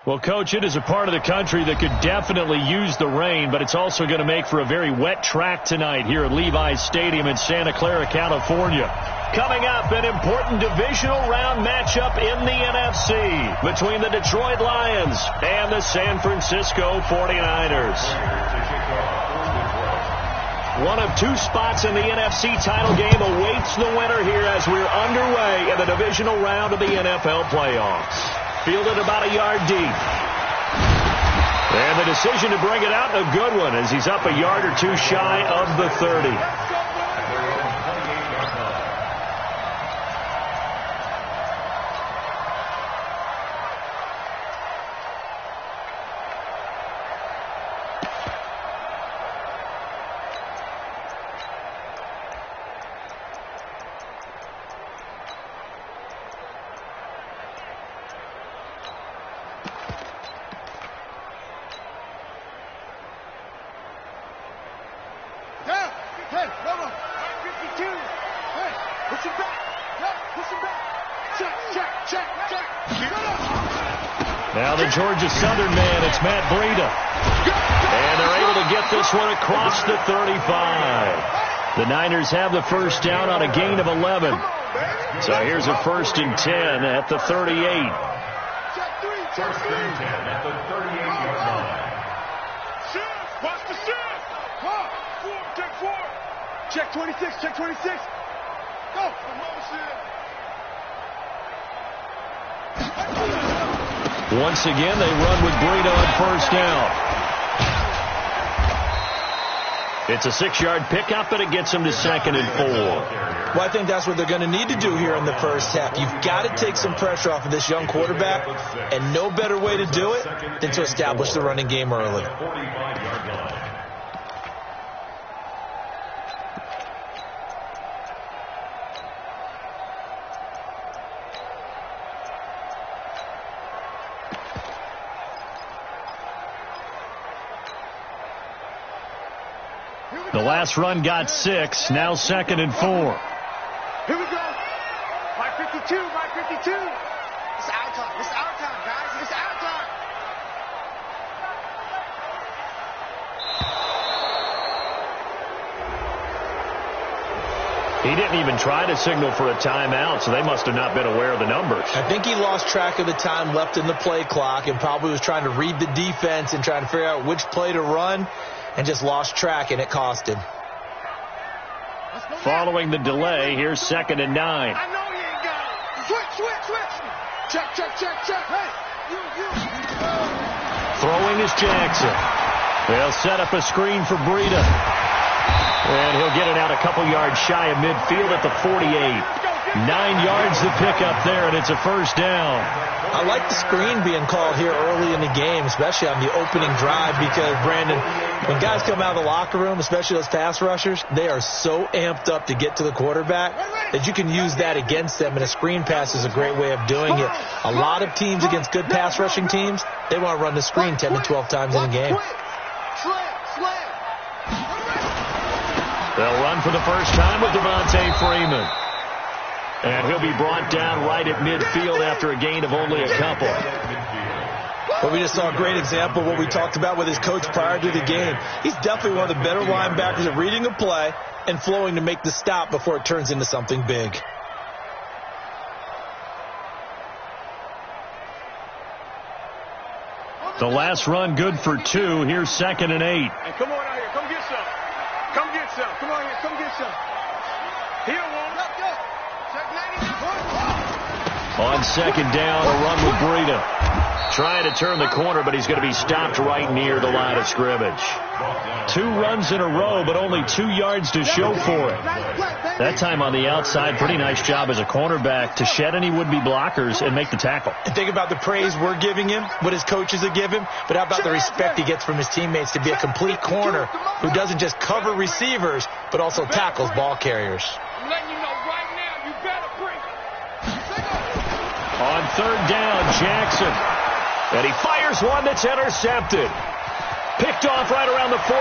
Well, Coach, it is a part of the country that could definitely use the rain, but it's also going to make for a very wet track tonight here at Levi's Stadium in Santa Clara, California. Coming up, an important divisional round matchup in the NFC between the Detroit Lions and the San Francisco 49ers. One of two spots in the NFC title game awaits the winner here as we're underway in the divisional round of the NFL playoffs. Fielded about a yard deep. And the decision to bring it out, a good one, as he's up a yard or two shy of the 30. Now the Georgia Southern man, it's Matt Breida. And they're able to get this one across the 35. The Niners have the first down on a gain of 11. So here's a 1st and 10 at the 38. First and 10 at the 38-yard line. Watch the shift. Check 4. Check 26. Check 26. Go. Once again, they run with Breida on first down. It's a 6-yard pickup, and it gets them to 2nd and 4. Well, I think that's what they're going to need to do here in the first half. You've got to take some pressure off of this young quarterback, and no better way to do it than to establish the running game early. The last run got 6, now 2nd and 4. Here we go. My 52, my 52. It's our time. It's our time, guys. It's our time. He didn't even try to signal for a timeout, so they must have not been aware of the numbers. I think he lost track of the time left in the play clock and probably was trying to read the defense and trying to figure out which play to run, and just lost track, and it cost him. Following the delay, here's 2nd and 9. I know you ain't got it. Switch. Check. Hey, you. Throwing is Jackson. They'll set up a screen for Breida. And he'll get it out a couple yards shy of midfield at the 48. 9 yards to pick up there, and it's a first down. I like the screen being called here early in the game, especially on the opening drive, because, Brandon, when guys come out of the locker room, especially those pass rushers, they are so amped up to get to the quarterback that you can use that against them, and a screen pass is a great way of doing it. A lot of teams against good pass rushing teams, they want to run the screen 10 to 12 times in a game. They'll run for the first time with Devontae Freeman. And he'll be brought down right at midfield after a gain of only a couple. Well, we just saw a great example of what we talked about with his coach prior to the game. He's definitely one of the better linebackers at reading a play and flowing to make the stop before it turns into something big. The last run good for 2. Here's 2nd and 8. Hey, come on out here. Come get some. Come get some. Come on here. Come get some. Here, one. Go. On 2nd down, a run with Breida. Trying to turn the corner, but he's going to be stopped right near the line of scrimmage. 2 runs in a row, but only 2 yards to show for it. That time on the outside, pretty nice job as a cornerback to shed any would-be blockers and make the tackle. And think about the praise we're giving him, what his coaches have given him, but how about the respect he gets from his teammates to be a complete corner who doesn't just cover receivers, but also tackles ball carriers. I'm letting you know right now, you better bring it. On 3rd down, Jackson. And he fires one that's intercepted. Picked off right around the 43.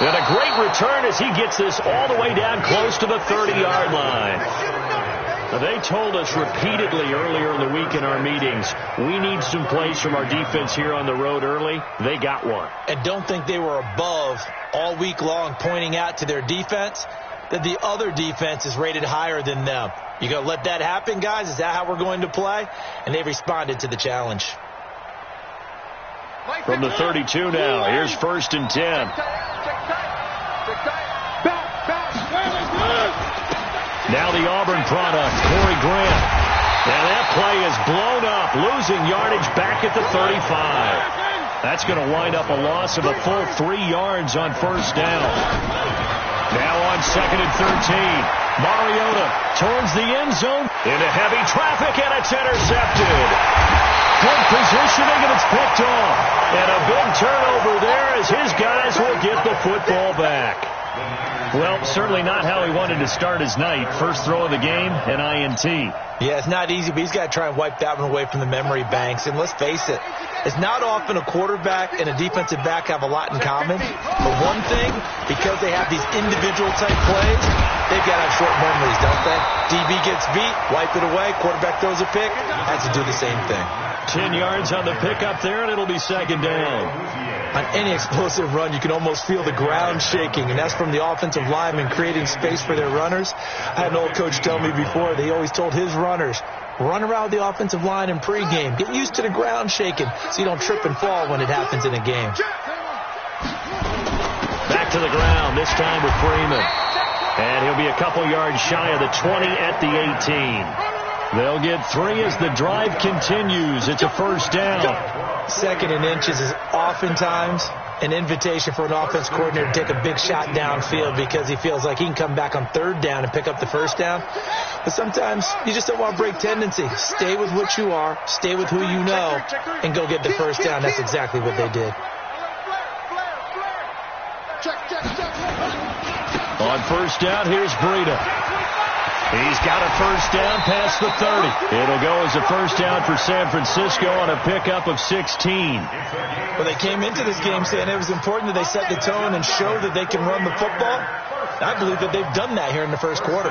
And a great return as he gets this all the way down close to the 30-yard line. They told us repeatedly earlier in the week in our meetings, we need some plays from our defense here on the road early. They got one. And don't think they were above all week long pointing out to their defense that the other defense is rated higher than them. You going to let that happen, guys? Is that how we're going to play? And they responded to the challenge. From the 32 now, here's 1st and 10. Now the Auburn product, Corey Grant. And that play is blown up, losing yardage back at the 35. That's going to wind up a loss of a full 3 yards on 1st down. Now on 2nd and 13. Mariota towards the end zone into heavy traffic, and it's intercepted. Good positioning, and it's picked off. And a big turnover there as his guys will get the football back. Well, certainly not how he wanted to start his night. First throw of the game, an INT. Yeah, it's not easy, but he's got to try and wipe that one away from the memory banks. And let's face it, it's not often a quarterback and a defensive back have a lot in common. But one thing, because they have these individual type plays, they've got to have short memories, don't they? DB gets beat, wipe it away, quarterback throws a pick, has to do the same thing. 10 yards on the pickup there, and it'll be 2nd down. On any explosive run, you can almost feel the ground shaking, and that's from the offensive linemen creating space for their runners. I had an old coach tell me before, they always told his runners, run around the offensive line in pregame. Get used to the ground shaking so you don't trip and fall when it happens in a game. Back to the ground, this time with Freeman. And he'll be a couple yards shy of the 20 at the 18. They'll get 3 as the drive continues. It's a 1st down. 2nd and inches is oftentimes an invitation for an offense coordinator to take a big shot downfield because he feels like he can come back on 3rd down and pick up the 1st down. But sometimes you just don't want to break tendency. Stay with what you are, stay with who you know, and go get the 1st down. That's exactly what they did. On 1st down, here's Breida. He's got a 1st down past the 30. It'll go as a 1st down for San Francisco on a pickup of 16. Well, they came into this game saying it was important that they set the tone and show that they can run the football. I believe that they've done that here in the 1st quarter.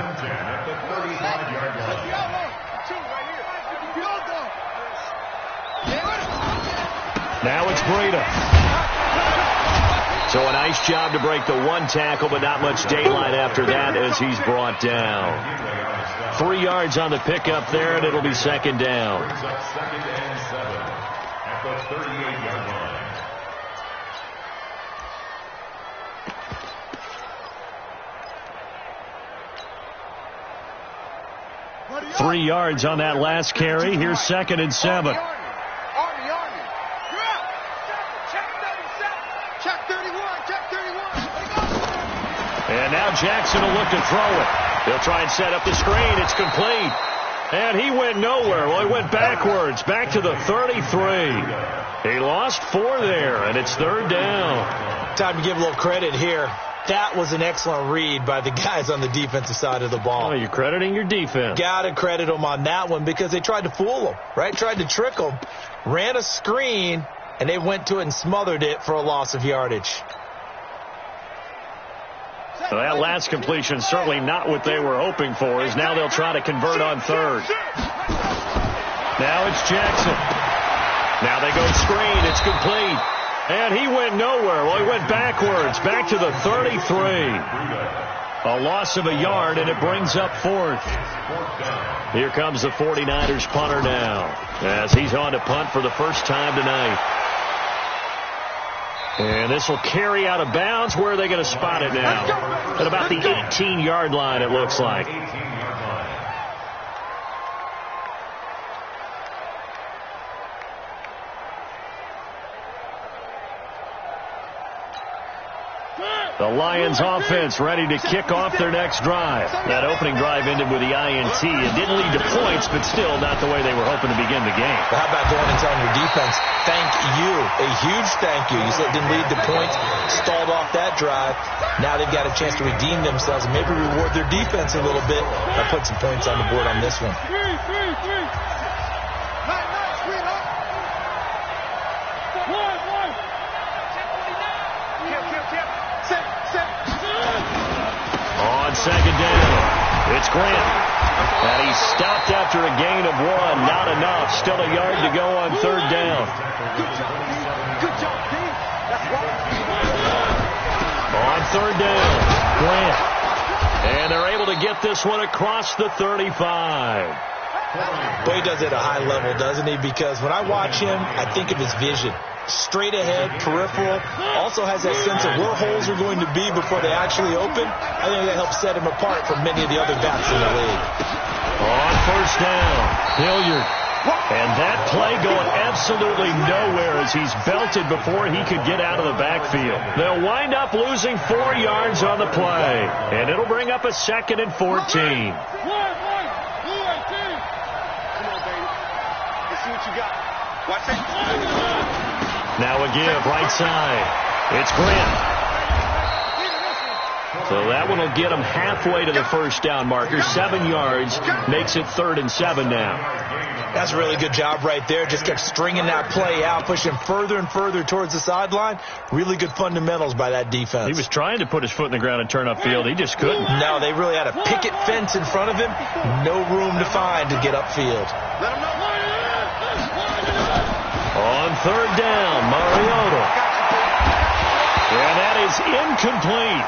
Now it's Breida. So a nice job to break the 1 tackle, but not much daylight after that as he's brought down. 3 yards on the pickup there, and it'll be 2nd down. 2nd and 7 at the 38-yard line. 3 yards on that last carry. Here's 2nd and 7. And now Jackson will look to throw it. He'll try and set up the screen. It's complete. And he went nowhere. Well, he went backwards, back to the 33. He lost 4 there, and it's 3rd down. Time to give a little credit here. That was an excellent read by the guys on the defensive side of the ball. Oh, you're crediting your defense. Got to credit them on that one because they tried to fool them, right? Tried to trick them, ran a screen, and they went to it and smothered it for a loss of yardage. So that last completion certainly not what they were hoping for, as now they'll try to convert on 3rd. Now it's Jackson. Now they go screen. It's complete. And he went nowhere. Well, he went backwards, back to the 33. A loss of a yard, and it brings up 4th. Here comes the 49ers punter now, as he's on to punt for the first time tonight. And this will carry out of bounds. Where are they going to spot it now? At about the 18-yard line, it looks like. The Lions offense ready to kick off their next drive. That opening drive ended with the INT. It didn't lead to points, but still not the way they were hoping to begin the game. Well, how about going and telling your defense, thank you, a huge thank you. You said it didn't lead to points, stalled off that drive. Now they've got a chance to redeem themselves and maybe reward their defense a little bit by putting some points on the board on this one. On 2nd down, It's Grant. And he's stopped after a gain of 1. Not enough. Still a yard to go on third down. Good job, team. That's right. On third down, Grant. And they're able to get this one across the 35. Boy, he does it at a high level, doesn't he? Because when I watch him, I think of his vision. Straight ahead, peripheral, also has that sense of where holes are going to be before they actually open. I think that helps set him apart from many of the other backs in the league. On first down, Hilliard. And that play going absolutely nowhere as he's belted before he could get out of the backfield. They'll wind up losing 4 yards on the play. And it'll bring up a 2nd and 14. Watch it. Now a give, right side. It's Grant. So that one will get him halfway to the first down marker. 7 yards makes it 3rd and 7 now. That's a really good job right there. Just kept stringing that play out, pushing further and further towards the sideline. Really good fundamentals by that defense. He was trying to put his foot in the ground and turn upfield. He just couldn't. No, they really had a picket fence in front of him. No room to find to get upfield. Let him know. On third down, Mariota. And that is incomplete.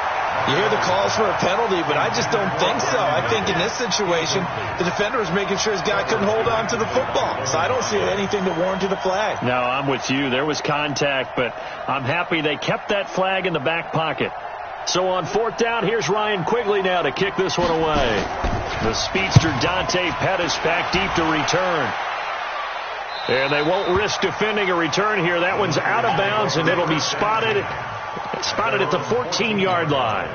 You hear the calls for a penalty, but I just don't think so. I think in this situation, the defender was making sure his guy couldn't hold on to the football. So I don't see anything that warranted a flag. No, I'm with you. There was contact, but I'm happy they kept that flag in the back pocket. So on 4th down, here's Ryan Quigley now to kick this one away. The speedster Dante Pettis back deep to return. And they won't risk defending a return here. That one's out of bounds, and it'll be spotted at the 14-yard line.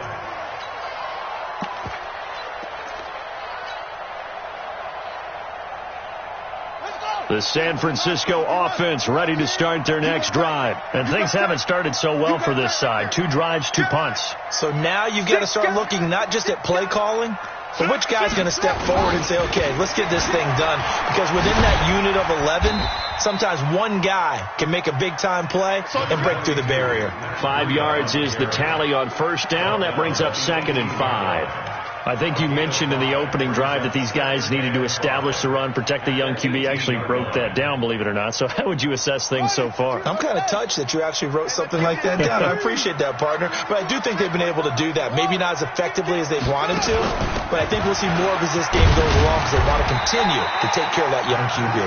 The San Francisco offense ready to start their next drive. And things haven't started so well for this side. 2 drives, 2 punts. So now you've got to start looking not just at play calling, but which guy's going to step forward and say, okay, let's get this thing done. Because within that unit of 11, sometimes one guy can make a big-time play and break through the barrier. 5 yards is the tally on first down. That brings up 2nd and 5. I think you mentioned in the opening drive that these guys needed to establish the run, protect the young QB. I actually wrote that down, believe it or not. So how would you assess things so far? I'm kind of touched that you actually wrote something like that down. I appreciate that, partner. But I do think they've been able to do that. Maybe not as effectively as they wanted to, but I think we'll see more of as this game goes along because they want to continue to take care of that young QB.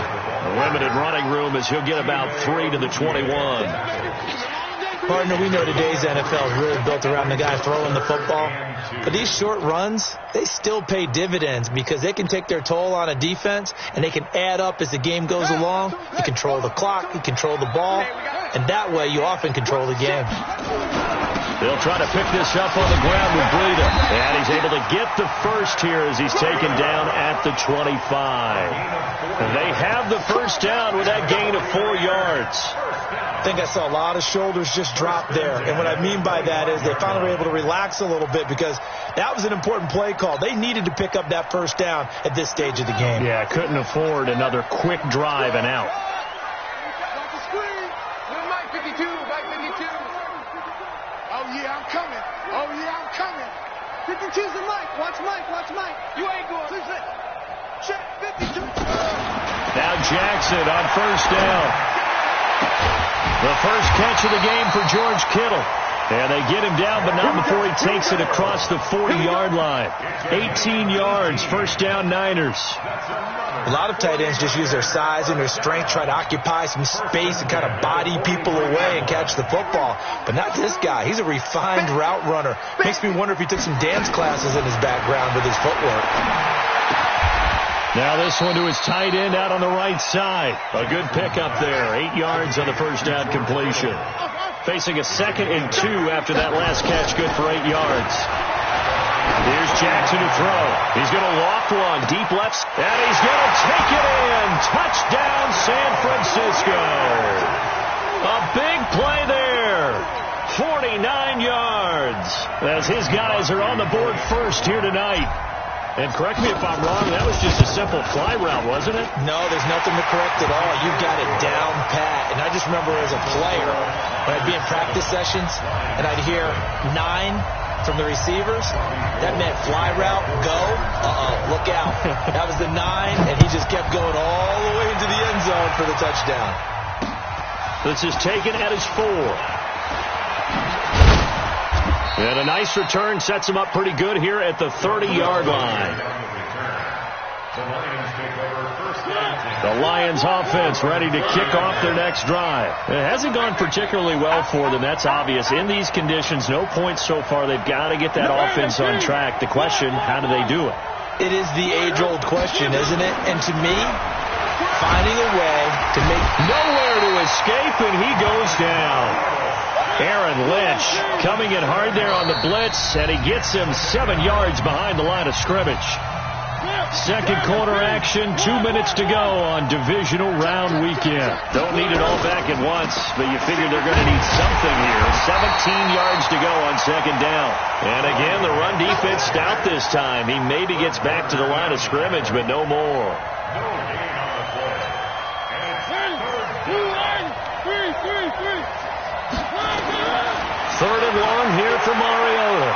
Limited running room as he'll get about 3 to the 21. Partner, we know today's NFL is really built around the guy throwing the football. But these short runs, they still pay dividends because they can take their toll on a defense and they can add up as the game goes along. You control the clock, you control the ball, and that way you often control the game. They'll try to pick this up on the ground with Breida. And he's able to get the first here as he's taken down at the 25. And they have the first down with that gain of 4 yards. I think I saw a lot of shoulders just drop there. And what I mean by that is they finally were able to relax a little bit because that was an important play call. They needed to pick up that first down at this stage of the game. Yeah, couldn't afford another quick drive and out. Oh, yeah, I'm coming. Oh, yeah, I'm coming. 52's the Mike. Watch Mike. Watch Mike. You ain't going. Check 52. Now Jackson on first down. The first catch of the game for George Kittle. And they get him down, but not before he takes it across the 40-yard line. 18 yards, first down Niners. A lot of tight ends just use their size and their strength, try to occupy some space and kind of body people away and catch the football. But not this guy. He's a refined route runner. Makes me wonder if he took some dance classes in his background with his footwork. Now this one to his tight end out on the right side. A good pickup there. 8 yards on the first down completion. Facing a 2nd and 2 after that last catch, good for 8 yards. Here's Jackson to throw. He's going to loft one, deep left, and he's going to take it in. Touchdown, San Francisco. A big play there. 49 yards as his guys are on the board first here tonight. And correct me if I'm wrong, that was just a simple fly route, wasn't it? No, there's nothing to correct at all. You've got it down pat. And I just remember as a player, when I'd be in practice sessions, and I'd hear 9 from the receivers, that meant fly route, go, look out. That was the 9, and he just kept going all the way into the end zone for the touchdown. This is taken at his 4. And a nice return sets him up pretty good here at the 30-yard line. The Lions offense ready to kick off their next drive. It hasn't gone particularly well for them. That's obvious. In these conditions, no points so far. They've got to get that offense on track. The question, how do they do it? It is the age-old question, isn't it? And to me, finding a way to make nowhere to escape, and he goes down. Aaron Lynch coming in hard there on the blitz, and he gets him 7 yards behind the line of scrimmage. Second quarter action, 2 minutes to go on divisional round weekend. Don't need it all back at once, but you figure they're going to need something here. 17 yards to go on second down. And again, the run defense stout this time. He maybe gets back to the line of scrimmage, but no more. Third and long here for Mariota.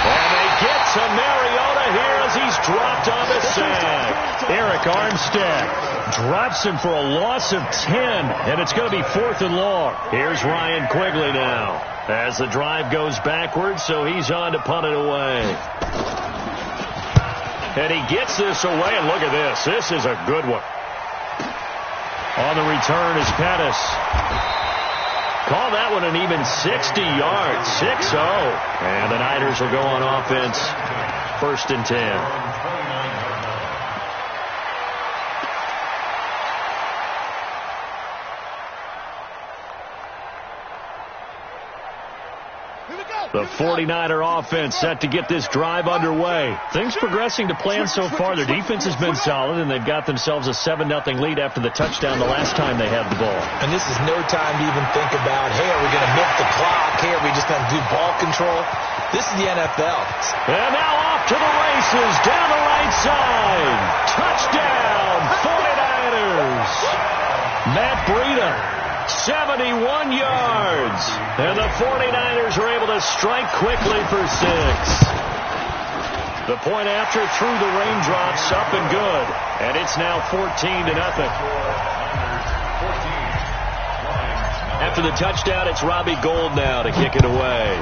And they get to Mariota here as he's dropped on the sack. Eric Armstead drops him for a loss of 10, and it's going to be 4th and long. Here's Ryan Quigley now as the drive goes backwards, so he's on to punt it away. And he gets this away, and look at this. This is a good one. On the return is Pettis. Call that one an even 60 yards, 6-0. And the Niners will go on offense, 1st and 10. The 49er offense set to get this drive underway. Things progressing to plan so far. Their defense has been solid, and they've got themselves a 7-0 lead after the touchdown the last time they had the ball. And this is no time to even think about, hey, are we going to milk the clock? Hey, are we just going to do ball control? This is the NFL. And now off to the races, down the right side. Touchdown, 49ers. Matt Breida. 71 yards. And the 49ers are able to strike quickly for 6. The point after through the raindrops, up and good. And it's now 14-0. After the touchdown, it's Robbie Gould now to kick it away.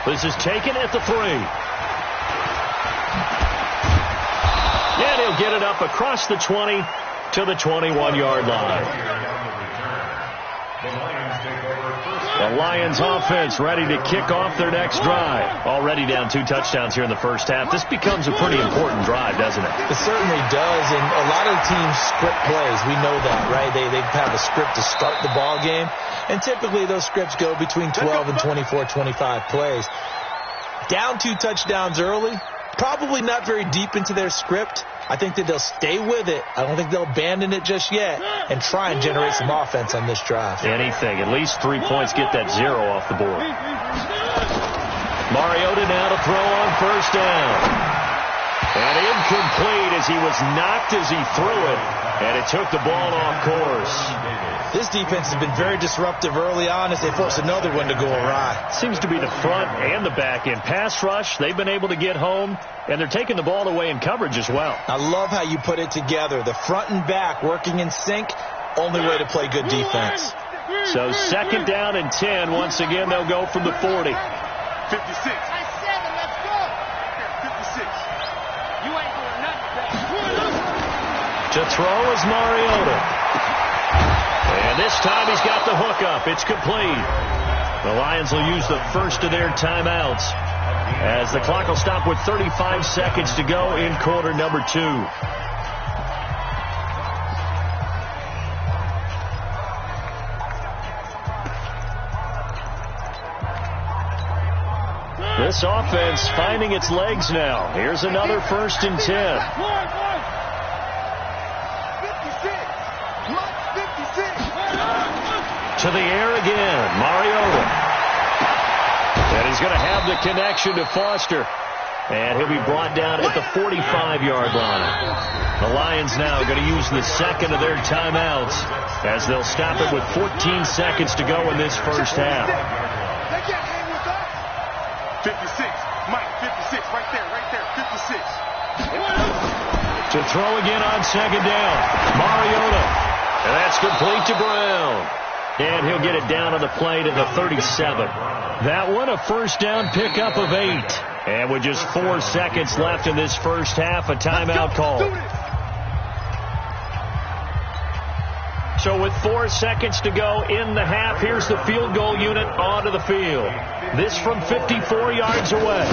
This is taken at the 3. And he'll get it up across the 20. To the 21-yard line. The Lions offense ready to kick off their next drive. Already down 2 touchdowns here in the first half. This becomes a pretty important drive, doesn't it? It certainly does, and a lot of teams script plays. We know that, right? They have a script to start the ball game, and typically those scripts go between 12 and 24, 25 plays. Down 2 touchdowns early, probably not very deep into their script. I think that they'll stay with it. I don't think they'll abandon it just yet and try and generate some offense on this drive. Anything. At least 3 points. Get that 0 off the board. Mariota now to throw on first down. And incomplete as he was knocked as he threw it. And it took the ball off course. This defense has been very disruptive early on as they force another one to go awry. Seems to be the front and the back end. Pass rush, they've been able to get home, and they're taking the ball away in coverage as well. I love how you put it together. The front and back working in sync, only way to play good defense. So 2nd down and 10. Once again, they'll go from the 40. 56. Let's go. 56. You ain't doing nothing. To throw is Mariota. And this time he's got the hook up. It's complete. The Lions will use the first of their timeouts as the clock will stop with 35 seconds to go in quarter number 2. This offense finding its legs now. Here's another 1st and 10. To the air again, Mariota. And he's going to have the connection to Foster. And he'll be brought down at the 45-yard line. The Lions now going to use the second of their timeouts as they'll stop it with 14 seconds to go in this first half. 56. Mike, 56. Right there, 56. To throw again on second down. Mariota. And that's complete to Brown. And he'll get it down on the play to the 37. That one, a first down pickup of 8. And with just 4 seconds left in this first half, a timeout call. So with 4 seconds to go in the half, here's the field goal unit onto the field. This from 54 yards away.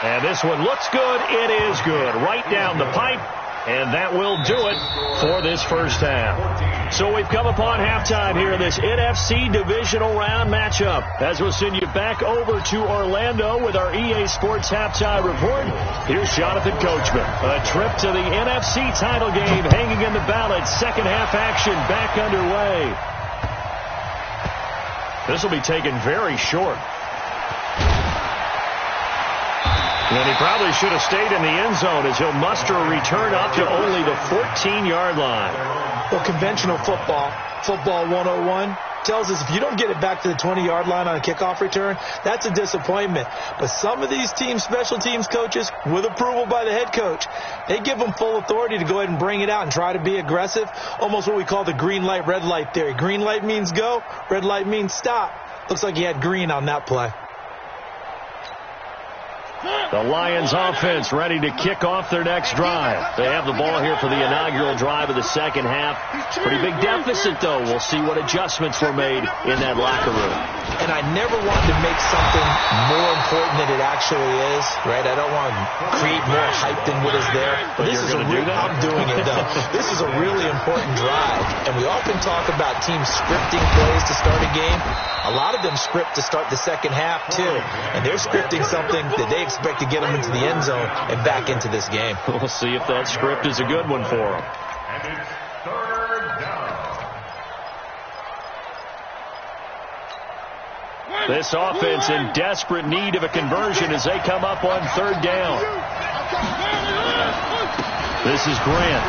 And this one looks good. It is good. Right down the pipe. And that will do it for this first half. So we've come upon halftime here in this NFC divisional round matchup. As we'll send you back over to Orlando with our EA Sports halftime report. Here's Jonathan Coachman. A trip to the NFC title game hanging in the balance. Second half action back underway. This will be taken very short. And he probably should have stayed in the end zone as he'll muster a return up to only the 14-yard line. Well, conventional football 101, tells us if you don't get it back to the 20-yard line on a kickoff return, that's a disappointment. But some of these team special teams coaches, with approval by the head coach, they give them full authority to go ahead and bring it out and try to be aggressive, almost what we call the green light, red light theory. Green light means go, red light means stop. Looks like he had green on that play. The Lions offense ready to kick off their next drive. They have the ball here for the inaugural drive of the second half. Pretty big deficit, though. We'll see what adjustments were made in that locker room. And I never want to make something more important than it actually is, right? I don't want to create more hype than what is there. But this is a real, I'm doing it, though. This is a really important drive. And we often talk about teams scripting plays to start a game. A lot of them script to start the second half, too. And they're scripting something that they expect to get them into the end zone and back into this game. We'll see if that script is a good one for them. And it's third down. This offense in desperate need of a conversion as they come up on third down. This is Grant.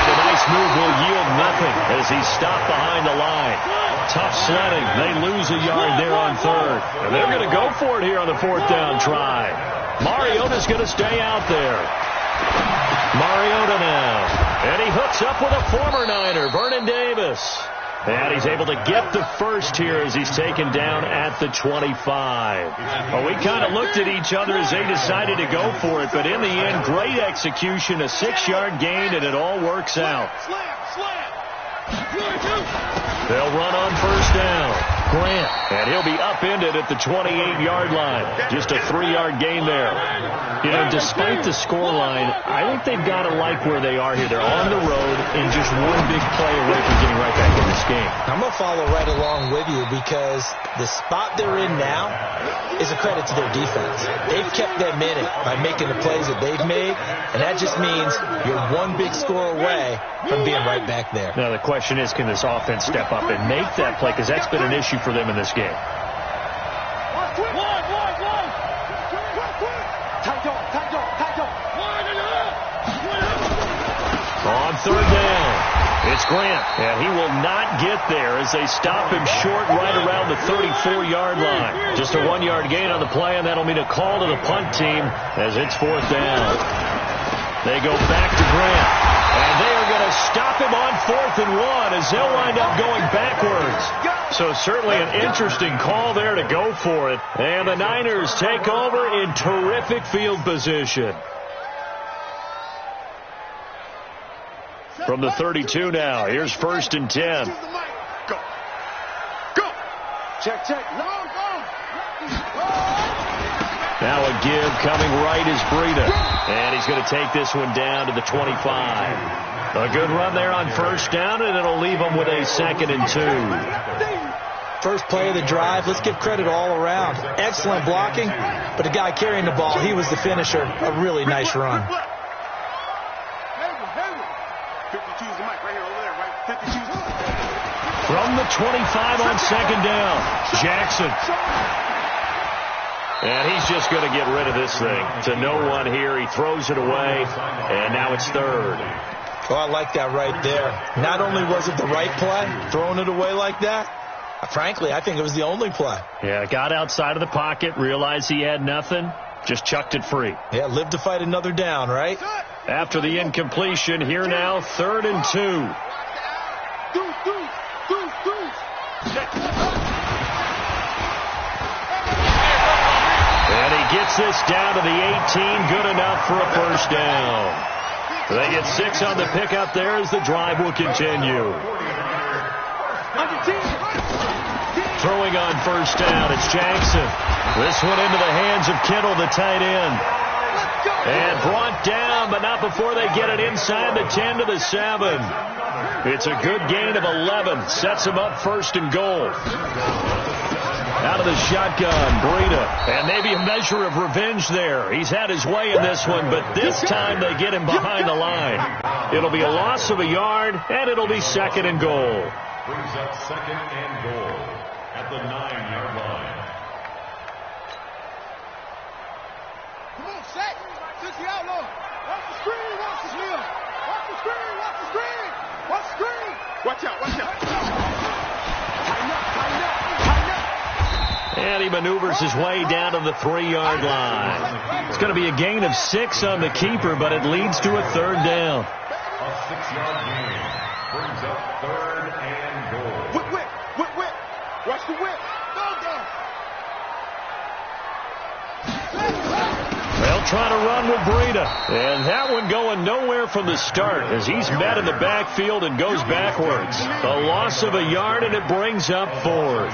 And a nice move will yield nothing as he's stopped behind the line. Tough sledding. They lose a yard there on third. And they're going to go for it here on the fourth down try. Mariota's going to stay out there. Mariota now. And he hooks up with a former Niner, Vernon Davis. And he's able to get the first here as he's taken down at the 25. Well, we kind of looked at each other as they decided to go for it, but in the end, great execution, a 6-yard gain, and it all works out. They'll run on first down. Grant, and he'll be upended at the 28-yard line. Just a 3-yard gain there. You know, despite the scoreline, I think they've got to like where they are here. They're on the road and just one big play away from getting right back in this game. I'm going to follow right along with you because the spot they're in now is a credit to their defense. They've kept them in it by making the plays that they've made, and that just means you're one big score away from being right back there. Now, the question is, can this offense step up and make that play? Because that's been an issue for them in this game. On third down, it's Grant, and he will not get there as they stop him short right around the 34-yard line. Just a 1-yard gain on the play, and that'll mean a call to the punt team as it's fourth down. They go back to Grant, and they are going to stop him on 4th and 1 as they'll wind up going backwards. So certainly an interesting call there to go for it. And the Niners take over in terrific field position. From the 32 now, here's 1st and 10. Go. Go. Check, check. Long, long. Now a give coming right is Breida. And he's going to take this one down to the 25. A good run there on first down, and it'll leave him with a 2nd and 2. First play of the drive, let's give credit all around. Excellent blocking, but the guy carrying the ball, he was the finisher. A really nice run. From the 25 on 2nd down, Jackson. And he's just going to get rid of this thing. To no one here, he throws it away, and now it's 3rd. Oh, I like that right there. Not only was it the right play, throwing it away like that, Frankly, I think it was the only play. Yeah, got outside of the pocket, realized he had nothing, just chucked it free. Yeah, live to fight another down, right? After the incompletion, here now, 3rd and 2. And he gets this down to the 18, good enough for a first down. They get 6 on the pickup there as the drive will continue. Throwing on first down, it's Jackson. This one into the hands of Kittle, the tight end. And brought down, but not before they get it inside the 10 to the 7. It's a good gain of 11. Sets them up 1st and goal. Out of the shotgun, Breida. And maybe a measure of revenge there. He's had his way in this one, but this time they get him behind the line. It'll be a loss of a yard, and it'll be 2nd and goal. Brings up 2nd and goal at the 9-yard line. Come on, Shaq. Since the outlaw. Watch the screen, watch the screen. Watch the screen, watch the screen. Watch the screen. Watch out, watch out. Tighten up, tighten up, tighten up. And he maneuvers his way down to the 3-yard line. It's going to be a gain of 6 on the keeper, but it leads to a 3rd down. A 6-yard gain brings up 3rd and goal. Whip. Watch the whip. Go. They'll try to run with Breida. And that one going nowhere from the start as he's met in the backfield and goes backwards. A loss of a yard, and it brings up 4th.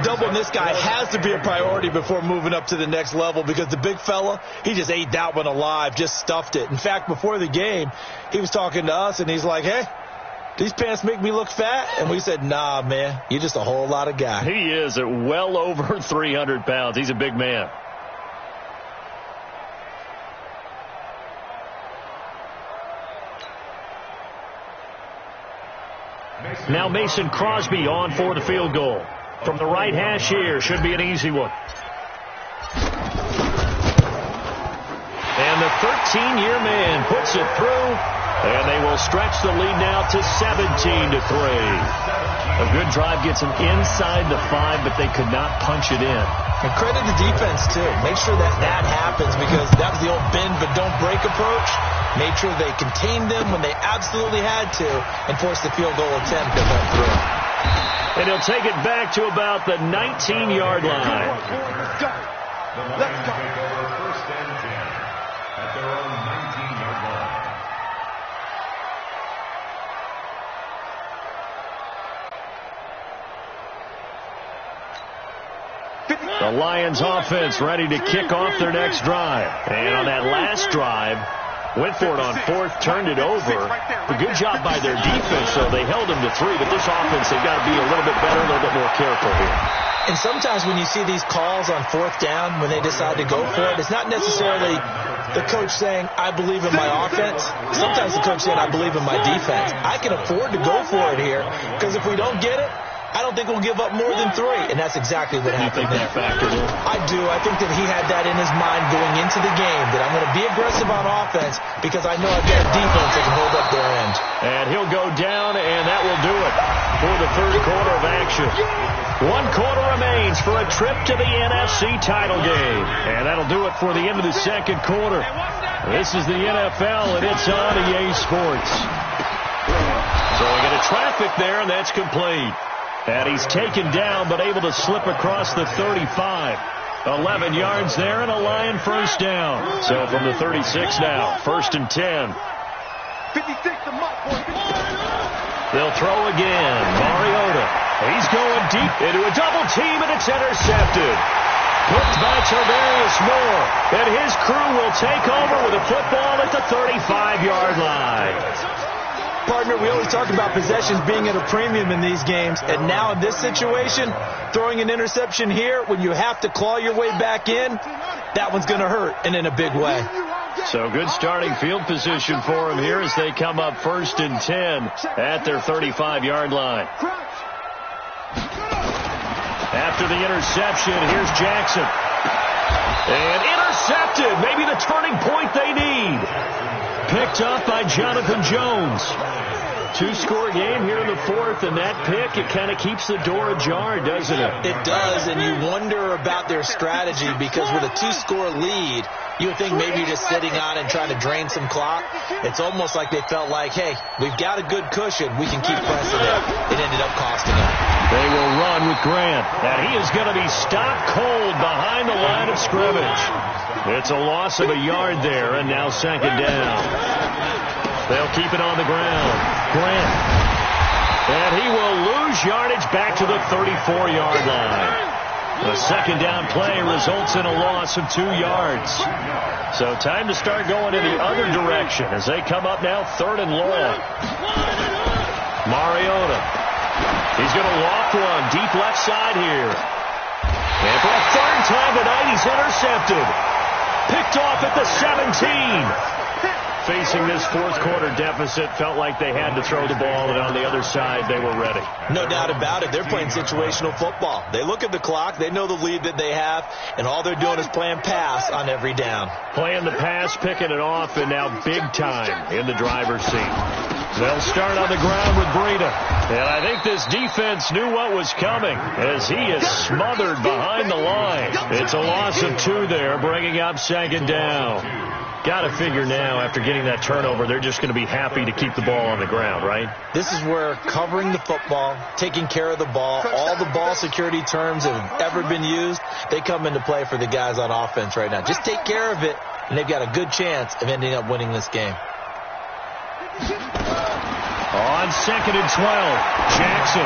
Doubling this guy has to be a priority before moving up to the next level because the big fella, he just ate that one alive, just stuffed it. In fact, before the game, he was talking to us, and he's like, hey, these pants make me look fat? And we said, nah, man, you're just a whole lot of guy. He is at well over 300 pounds. He's a big man. Now Mason Crosby on for the field goal. From the right hash here, should be an easy one. And the 13-year man puts it through, and they will stretch the lead now to 17-3. A good drive gets them inside the 5, but they could not punch it in. And credit the defense, too. Make sure that happens because that was the old bend but don't break approach. Made sure they contained them when they absolutely had to and forced the field goal attempt that went through. And he'll take it back to about the 19-yard line. Let's go. Take over 1st and 10 at their own 19-yard line. The Lions offense ready to kick off their next drive. And on that last drive, went for it on 4th, turned it over. A good job by their defense, though. They held them to 3, but this offense, they've got to be a little bit better, a little bit more careful here. And sometimes when you see these calls on 4th down, when they decide to go for it, it's not necessarily the coach saying, I believe in my offense. Sometimes the coach saying, I believe in my defense. I can afford to go for it here, because if we don't get it, I don't think we'll give up more than 3. And that's exactly what happened there. I do. I think that he had that in his mind going into the game, that I'm going to be aggressive on offense because I know I've got a defense that can hold up their end. And he'll go down, and that will do it for the 3rd quarter of action. 1 quarter remains for a trip to the NFC title game. And that'll do it for the end of the 2nd quarter. This is the NFL, and it's on EA Sports. Throwing into traffic there, and that's complete. And he's taken down, but able to slip across the 35. 11 yards there, and a Lion first down. So from the 36 now, 1st and 10. 56 to Mike, boy. They'll throw again. Mariota. He's going deep into a double team, and it's intercepted. Hooked by Tarvarius Moore. And his crew will take over with a football at the 35-yard line. Partner, we always talk about possessions being at a premium in these games, and now in this situation, throwing an interception here when you have to claw your way back in, that one's going to hurt, and in a big way. So good starting field position for them here as they come up 1st and 10 at their 35-yard line. After the interception, here's Jackson. And intercepted, maybe the turning point they need. Picked up by Jonathan Jones. Two-score game here in the fourth, and that pick, it kind of keeps the door ajar, doesn't it? It does, and you wonder about their strategy because with a two-score lead, you would think maybe you're just sitting on and trying to drain some clock. It's almost like they felt like, hey, we've got a good cushion. We can keep pressing it. It ended up costing them. They will run with Grant, and he is going to be stopped cold behind the line of scrimmage. It's a loss of a yard there, and now second down. They'll keep it on the ground. Grant. And he will lose yardage back to the 34-yard line. The second down play results in a loss of 2 yards. So time to start going in the other direction as they come up now third and long. Mariota. He's going to loft one deep left side here. And for a third time tonight, he's intercepted. Picked off at the 17. Facing this fourth quarter deficit, felt like they had to throw the ball, and on the other side, they were ready. No doubt about it. They're playing situational football. They look at the clock, they know the lead that they have, and all they're doing is playing pass on every down. Playing the pass, picking it off, and now big time in the driver's seat. They'll start on the ground with Breida. And I think this defense knew what was coming as he is smothered behind the line. It's a loss of 2 there, bringing up second down. Got to figure now, after getting that turnover, they're just going to be happy to keep the ball on the ground, right? This is where covering the football, taking care of the ball, all the ball security terms that have ever been used, they come into play for the guys on offense right now. Just take care of it, and they've got a good chance of ending up winning this game. On second and 12, Jackson.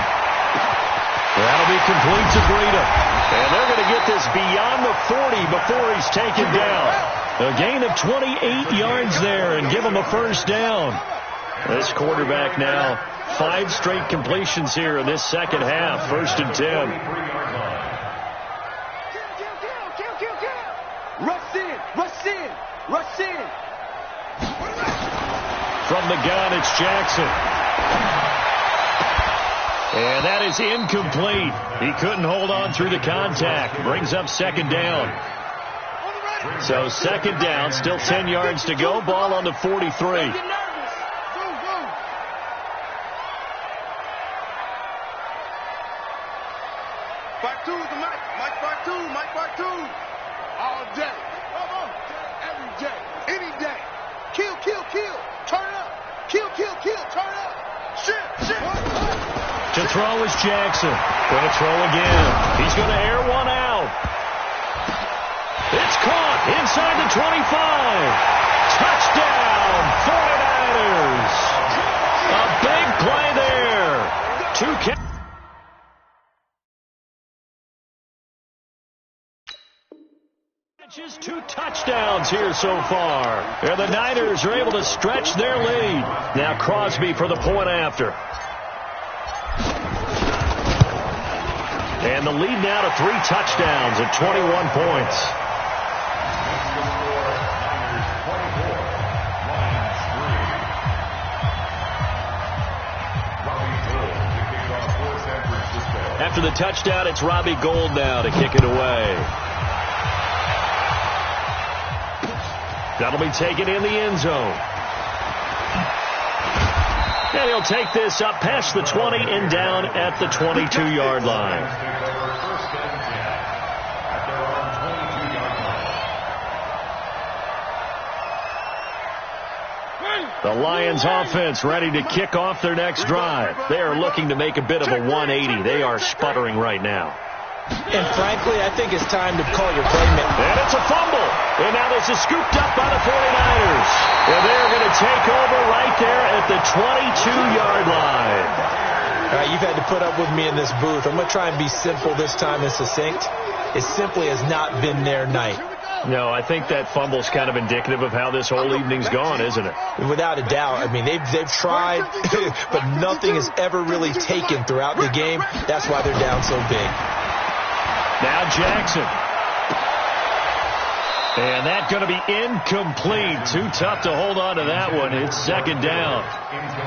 That'll be complete to Breida. And they're going to get this beyond the 40 before he's taken down. A gain of 28 yards there and give him a first down. This quarterback now 5 straight completions here in this second half. First and 10. Rush in, rush in, rush in. From the gun, it's Jackson. And that is incomplete. He couldn't hold on through the contact. Brings up second down. So second down, still 10 yards to go. Ball on the 43. Part 2 is the mic. Mic part 2. Mic part 2. All day. Every day. Any day. Kill, kill, kill. Turn up. Kill, kill, kill. Turn up. Shit, shit. To throw is Jackson. Going to throw again. He's going to air one out. It's caught inside the 25. Touchdown, 49ers. A big play there. 2 touchdowns here so far. And the Niners are able to stretch their lead. Now Crosby for the point after. And the lead now to 3 touchdowns at 21 points. After the touchdown, it's Robbie Gould now to kick it away. That'll be taken in the end zone. And he'll take this up past the 20 and down at the 22-yard line. The Lions offense ready to kick off their next drive. They are looking to make a bit of a 180. They are sputtering right now. And frankly, I think it's time to call your playmaker. And it's a fumble. And now this is scooped up by the 49ers. And they're going to take over right there at the 22-yard line. All right, you've had to put up with me in this booth. I'm going to try and be simple this time and succinct. It simply has not been their night. No, I think that fumble's kind of indicative of how this whole evening's gone, isn't it? Without a doubt. I mean, they've tried, but nothing is ever really taken throughout the game. That's why they're down so big. Now Jackson. And that's going to be incomplete. Too tough to hold on to that one. It's second down.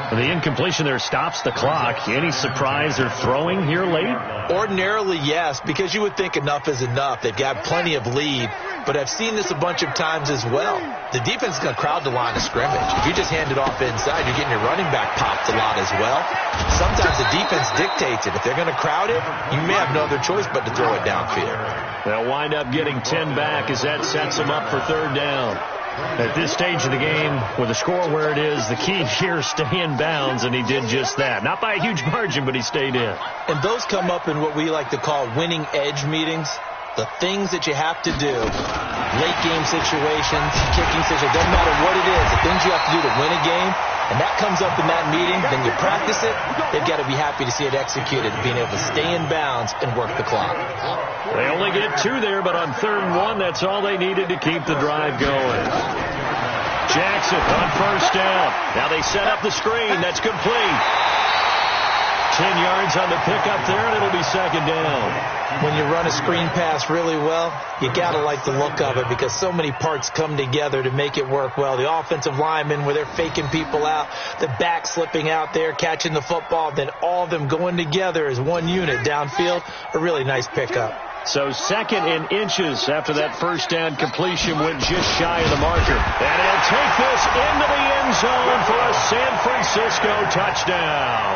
The incompletion there stops the clock. Any surprise they're throwing here late? Ordinarily, yes, because you would think enough is enough. They've got plenty of lead, but I've seen this a bunch of times as well. The defense is going to crowd the line of scrimmage. If you just hand it off inside, you're getting your running back popped a lot as well. Sometimes the defense dictates it. If they're going to crowd it, you may have no other choice but to throw it downfield. They'll wind up getting 10 back as that sets them up for third down. At this stage of the game, with the score where it is, the key here is stay in bounds, and he did just that. Not by a huge margin, but he stayed in. And those come up in what we like to call winning edge meetings. The things that you have to do, late game situations, kicking situations, doesn't matter what it is, the things you have to do to win a game, and that comes up in that meeting, then you practice it, they've got to be happy to see it executed, being able to stay in bounds and work the clock. They only get 2 there, but on 3rd and 1, that's all they needed to keep the drive going. Jackson on first down. Now they set up the screen. That's complete. 10 yards on the pickup there, and it'll be second down. When you run a screen pass really well, you got to like the look of it because so many parts come together to make it work well. The offensive linemen, where they're faking people out, the back slipping out there, catching the football, then all of them going together as one unit downfield, a really nice pickup. So 2nd and inches after that first down completion went just shy of the marker. And he'll take this into the end zone for a San Francisco touchdown.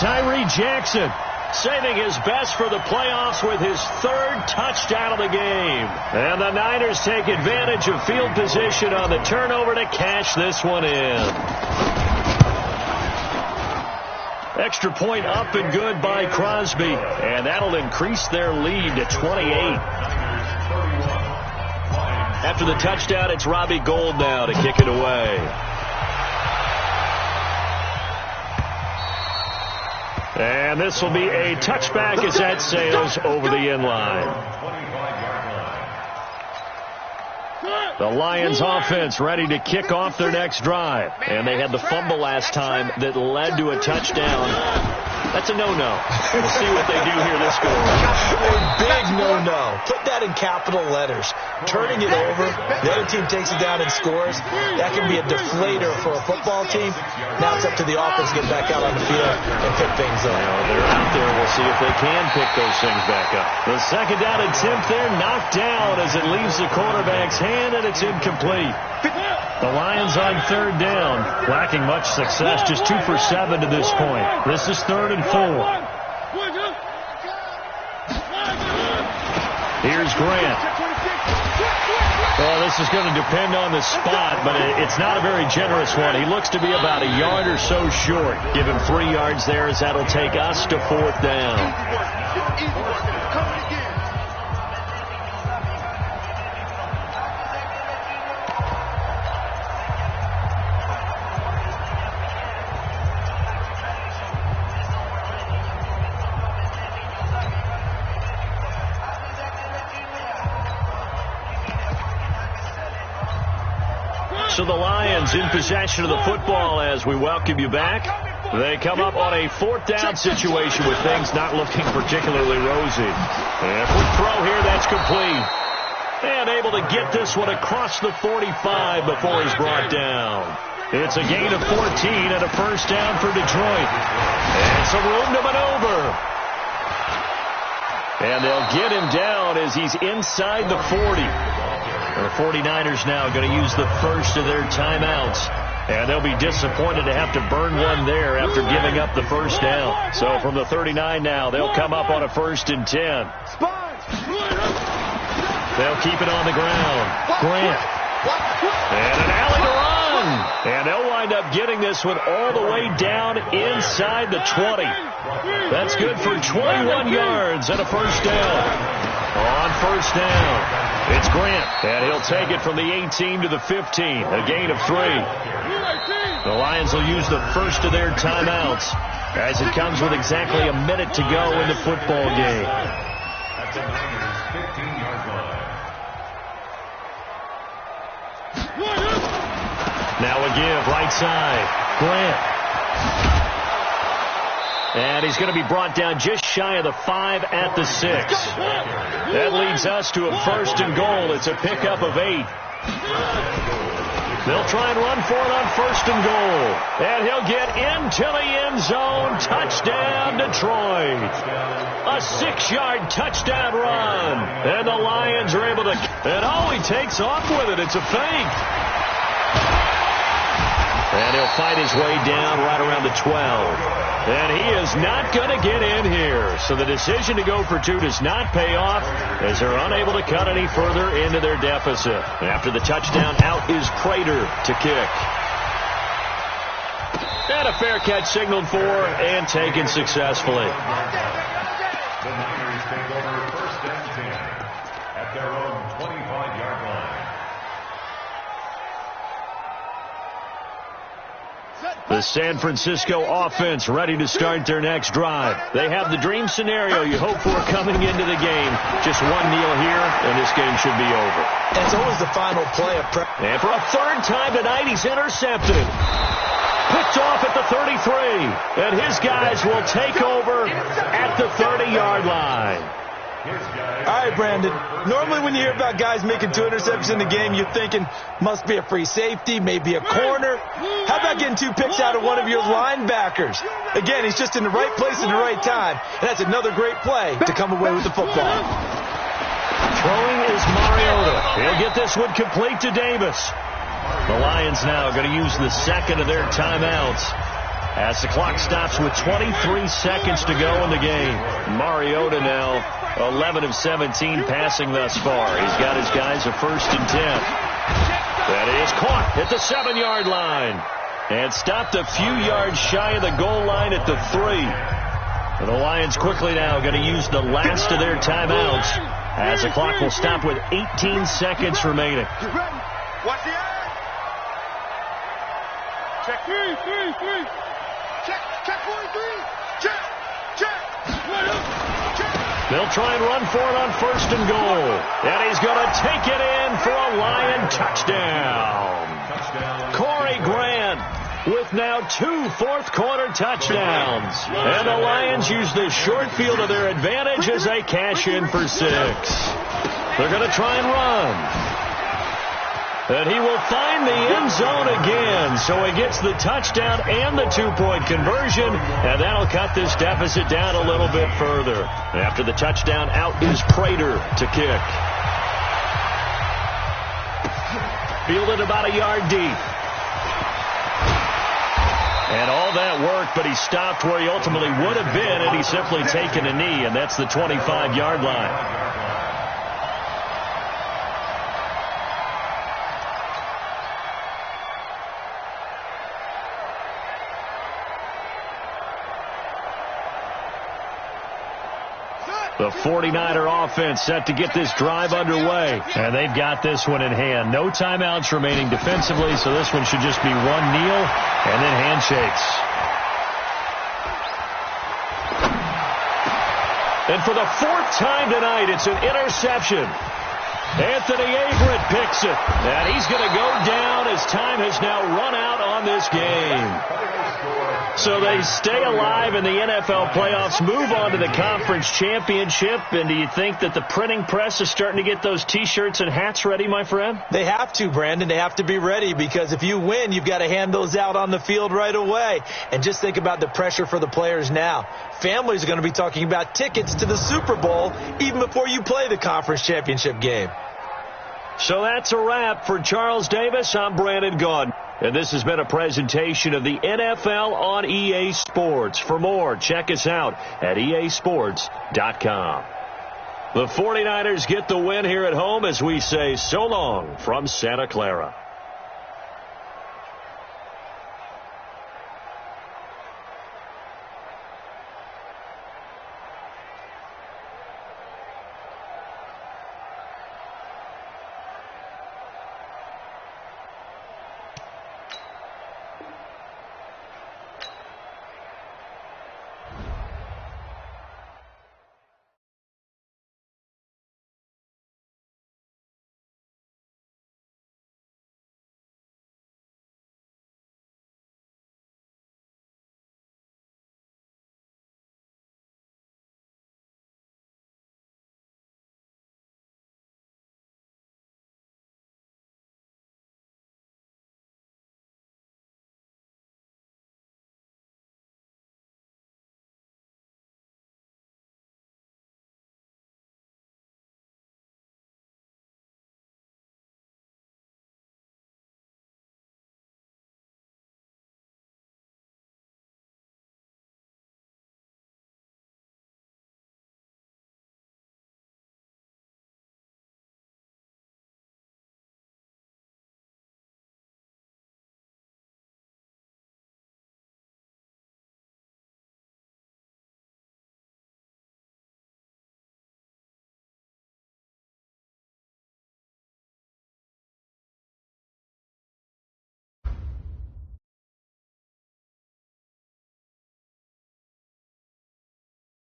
Tyree Jackson saving his best for the playoffs with his 3rd touchdown of the game. And the Niners take advantage of field position on the turnover to cash this one in. Extra point up and good by Crosby. And that'll increase their lead to 28. After the touchdown, it's Robbie Gould now to kick it away. And this will be a touchback as that sails over the end line. The Lions offense ready to kick off their next drive. And they had the fumble last time that led to a touchdown. That's a no-no. We'll see what they do here this go around. A big no-no. Put that in capital letters. Turning it over, the other team takes it down and scores. That can be a deflator for a football team. Now it's up to the offense to get back out on the field and pick things up. Well, they're out there. We'll see if they can pick those things back up. The second down attempt there knocked down as it leaves the quarterback's hand, and it's incomplete. The Lions on 3rd down, lacking much success, just 2 for 7 to this point. This is 3rd and 4. Here's Grant. Well, this is going to depend on the spot, but it's not a very generous one. He looks to be about a yard or so short. Give him 3 yards there as that'll take us to 4th down. So the Lions in possession of the football as we welcome you back. They come up on a 4th down situation with things not looking particularly rosy. And quick throw here, that's complete. And able to get this one across the 45 before he's brought down. It's a gain of 14 and a first down for Detroit. And some room to maneuver. And they'll get him down as he's inside the 40. The 49ers now going to use the first of their timeouts. And they'll be disappointed to have to burn one there after giving up the first down. So from the 39 now, they'll come up on a 1st and 10. They'll keep it on the ground. Grant. And an alley to run. And they'll wind up getting this one all the way down inside the 20. That's good for 21 yards and a first down. On first down, it's Grant, and he'll take it from the 18 to the 15, a gain of 3. The Lions will use the first of their timeouts as it comes with exactly a minute to go in the football game. At the Niners' 15-yard line. Now a give, right side, Grant. And he's going to be brought down just shy of the 5 at the 6. That leads us to a 1st and goal. It's a pickup of 8. They'll try and run for it on 1st and goal. And he'll get into the end zone. Touchdown, Detroit. A 6-yard touchdown run. And the Lions are able to... And he takes off with it. It's a fake. And he'll fight his way down right around the 12. And he is not going to get in here. So the decision to go for 2 does not pay off as they're unable to cut any further into their deficit. After the touchdown, out is Prater to kick. And a fair catch signaled for and taken successfully. The Niners take over 1st and 10 at their own 25-yard line. The San Francisco offense ready to start their next drive. They have the dream scenario you hope for coming into the game. Just one kneel here, and this game should be over. And it's always the final play of prep. And for a 3rd time tonight, he's intercepted. Picked off at the 33. And his guys will take over at the 30-yard line. All right, Brandon. Normally when you hear about guys making 2 interceptions in the game, you're thinking must be a free safety, maybe a corner. How about getting 2 picks out of one of your linebackers? Again, he's just in the right place at the right time. And that's another great play to come away with the football. Throwing is Mariota. He'll get this one complete to Davis. The Lions now going to use the 2nd of their timeouts as the clock stops with 23 seconds to go in the game. Mariota now 11 of 17 passing thus far. He's got his guys a 1st and 10. That is caught at the 7-yard line and stopped a few yards shy of the goal line at the 3. And the Lions quickly now going to use the last of their timeouts as the clock will stop with 18 seconds remaining. Watch the eye. Check 3. Check 43. Check. They'll try and run for it on 1st and goal. And he's going to take it in for a Lion touchdown. Corey Grant with now 2 fourth-quarter touchdowns. And the Lions use the short field to their advantage as they cash in for 6. They're going to try and run. And he will find the end zone again. So he gets the touchdown and the 2-point conversion. And that'll cut this deficit down a little bit further. After the touchdown, out is Prater to kick. Fielded about a yard deep. And all that work, but he stopped where he ultimately would have been had he simply taken a knee. And that's the 25-yard line. The 49er offense set to get this drive underway. And they've got this one in hand. No timeouts remaining defensively, so this one should just be one kneel and then handshakes. And for the 4th time tonight, it's an interception. Anthony Averett picks it. And he's going to go down as time has now run out on this game. So they stay alive in the NFL playoffs, move on to the conference championship. And do you think that the printing press is starting to get those T-shirts and hats ready, my friend? They have to, Brandon. They have to be ready because if you win, you've got to hand those out on the field right away. And just think about the pressure for the players now. Families are going to be talking about tickets to the Super Bowl even before you play the conference championship game. So that's a wrap for Charles Davis. I'm Brandon Gaudin. And this has been a presentation of the NFL on EA Sports. For more, check us out at easports.com. The 49ers get the win here at home as we say so long from Santa Clara.